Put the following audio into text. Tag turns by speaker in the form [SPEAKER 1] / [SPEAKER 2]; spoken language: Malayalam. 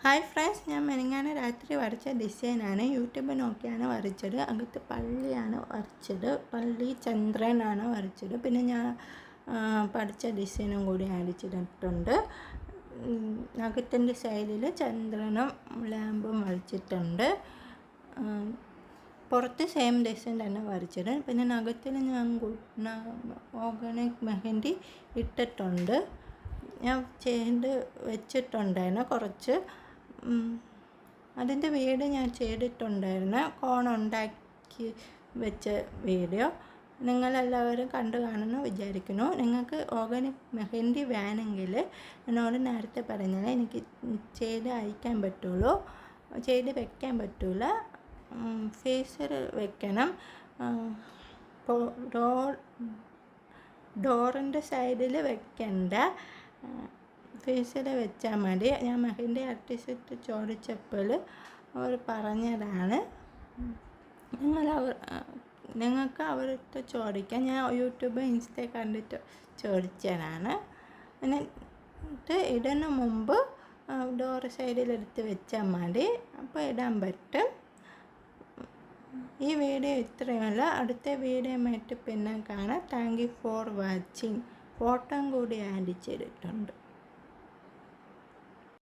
[SPEAKER 1] ഹായ് ഫ്രണ്ട്സ്, ഞാൻ മെനങ്ങാന്ന് രാത്രി വരച്ച ഡിസൈനാണ്. യൂട്യൂബ് നോക്കിയാണ് വരച്ചത്. അകത്ത് പള്ളിയാണ് വരച്ചത്. പള്ളി ചന്ദ്രനാണ് വരച്ചത്. പിന്നെ ഞാൻ പഠിച്ച ഡിസൈനും കൂടി അടിച്ചിട്ടുണ്ട്. നഖത്തിൻ്റെ സൈഡിൽ ചന്ദ്രനും ലാമ്പും വരച്ചിട്ടുണ്ട്. പുറത്ത് സെയിം ഡിസൈൻ തന്നെ വരച്ചത്. പിന്നെ നഖത്തിൽ ഞാൻ ഓർഗാനിക് മെഹന്തി ഇട്ടിട്ടുണ്ട്. ഞാൻ ചെയ്ത് വെച്ചിട്ടുണ്ടായിരുന്നു കുറച്ച്. അതിൻ്റെ വീഡിയോ ഞാൻ ചെയ്തിട്ടുണ്ടായിരുന്നു. കോണുണ്ടാക്കി വെച്ച വീഡിയോ നിങ്ങളെല്ലാവരും കണ്ടു കാണുമെന്ന് വിചാരിക്കുന്നു. നിങ്ങൾക്ക് ഓർഗാനിക് മെഹന്തി വേണമെങ്കിൽ എന്നോട് നേരത്തെ പറഞ്ഞാൽ എനിക്ക് ചെയ്ത് അയക്കാൻ പറ്റുള്ളൂ, ചെയ്ത് വെക്കാൻ പറ്റില്ല. ഫേസിൽ വെക്കണം. ഡോറിൻ്റെ സൈഡിൽ വെക്കണ്ട, ഫേസിൽ വെച്ചാൽ മതി. ഞാൻ മെഹന്തി ആർട്ടിസ്റ്റ് ചോദിച്ചപ്പോൾ അവർ പറഞ്ഞതാണ്. നിങ്ങൾക്ക് അവർക്ക് ചോദിക്കാം. ഞാൻ യൂട്യൂബ് ഇൻസ്റ്റ കണ്ടിട്ട് ചോദിച്ചതാണ്. എന്നിട്ട് ഇടുന്ന മുമ്പ് ഡോറ് സൈഡിലെടുത്ത് വെച്ചാൽ മതി, അപ്പോൾ ഇടാൻ പറ്റും. ഈ വീഡിയോ ഇത്രയുമല്ല. അടുത്ത വീഡിയോയുമായിട്ട് പിന്നെ കാണാം. Thank you for watching. Photo കൂടി ആഡ് ചെയ്തിട്ടുണ്ട്.